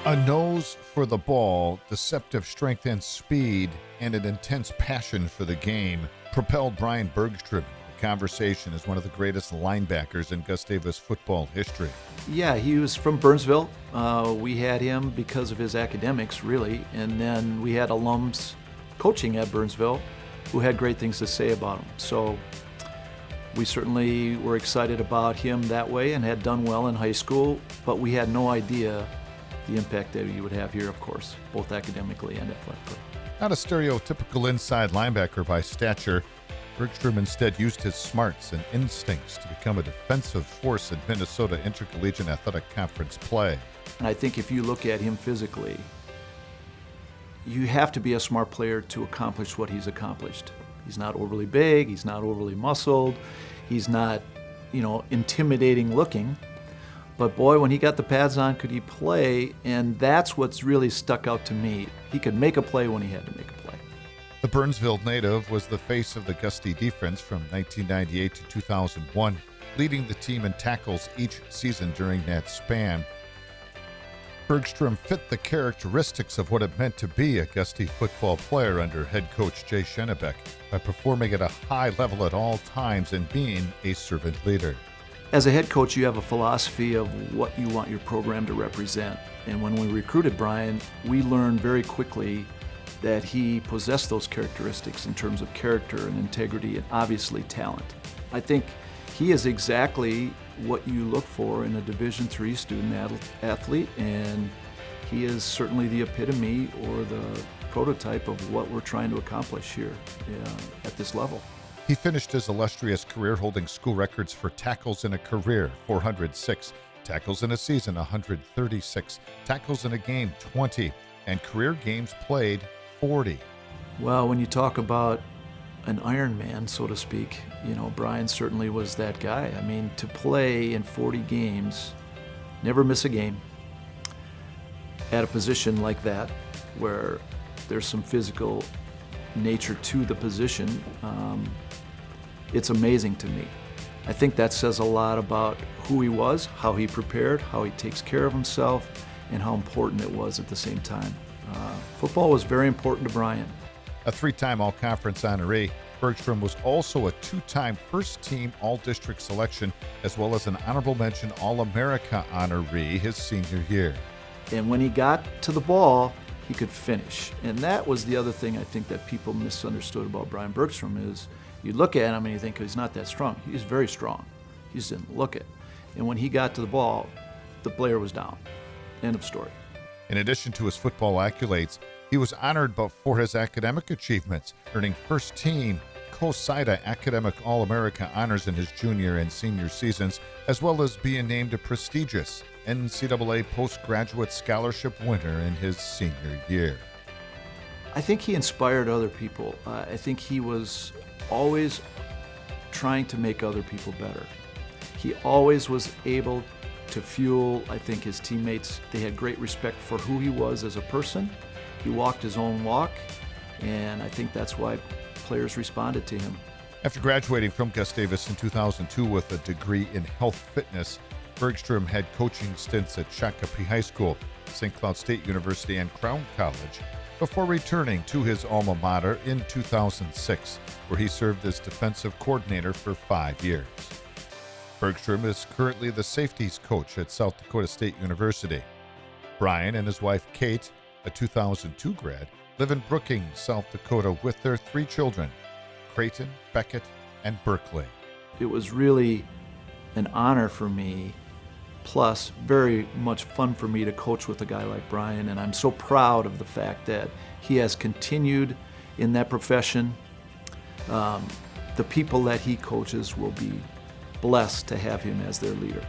A nose for the ball, deceptive strength and speed, and an intense passion for the game propelled Brian Bergstrom into the conversation as one of the greatest linebackers in Gustavus football history. Yeah, he was from Burnsville. We had him because of his academics, really, and then we had alums coaching at Burnsville who had great things to say about him. So we certainly were excited about him that way and had done well in high school, but we had no idea the impact that he would have here, of course, both academically and athletically. Not a stereotypical inside linebacker by stature, Bergstrom instead used his smarts and instincts to become a defensive force in Minnesota Intercollegiate Athletic Conference play. And I think if you look at him physically, you have to be a smart player to accomplish what he's accomplished. He's not overly big, he's not overly muscled, he's not, intimidating looking. But boy, when he got the pads on, could he play? And that's what's really stuck out to me. He could make a play when he had to make a play. The Burnsville native was the face of the Gusty defense from 1998 to 2001, leading the team in tackles each season during that span. Bergstrom fit the characteristics of what it meant to be a Gusty football player under head coach Jay Schennebeck by performing at a high level at all times and being a servant leader. As a head coach, you have a philosophy of what you want your program to represent. And when we recruited Brian, we learned very quickly that he possessed those characteristics in terms of character and integrity and obviously talent. I think he is exactly what you look for in a Division III student athlete, and he is certainly the epitome or the prototype of what we're trying to accomplish here at this level. He finished his illustrious career holding school records for tackles in a career, 406, tackles in a season, 136, tackles in a game, 20, and career games played, 40. Well, when you talk about an Iron Man, so to speak, Brian certainly was that guy. I mean, to play in 40 games, never miss a game, at a position like that, where there's some physical nature to the position, it's amazing to me. I think that says a lot about who he was, how he prepared, how he takes care of himself, and how important it was at the same time. Football was very important to Brian. A three-time All-Conference honoree, Bergstrom was also a two-time first-team All-District selection, as well as an honorable mention All-America honoree his senior year. And when he got to the ball, he could finish. And that was the other thing I think that people misunderstood about Brian Bergstrom is you look at him and you think he's not that strong. He's very strong. He just didn't look it. And when he got to the ball, the player was down. End of story. In addition to his football accolades, he was honored for his academic achievements, earning first-team COSIDA Academic All-America honors in his junior and senior seasons, as well as being named a prestigious NCAA Postgraduate Scholarship winner in his senior year. I think he inspired other people. I think he was always trying to make other people better. He always was able to fuel, I think, his teammates. They had great respect for who he was as a person. He walked his own walk, and I think that's why players responded to him. After graduating from Gustavus in 2002 with a degree in health fitness, Bergstrom had coaching stints at Shakopee High School, St. Cloud State University, and Crown College, before returning to his alma mater in 2006, where he served as defensive coordinator for 5 years. Bergstrom is currently the safeties coach at South Dakota State University. Brian and his wife, Kate, a 2002 grad, live in Brookings, South Dakota with their 3 children, Creighton, Beckett, and Berkeley. It was really an honor for me, plus very much fun for me to coach with a guy like Brian, and I'm so proud of the fact that he has continued in that profession. The people that he coaches will be blessed to have him as their leader.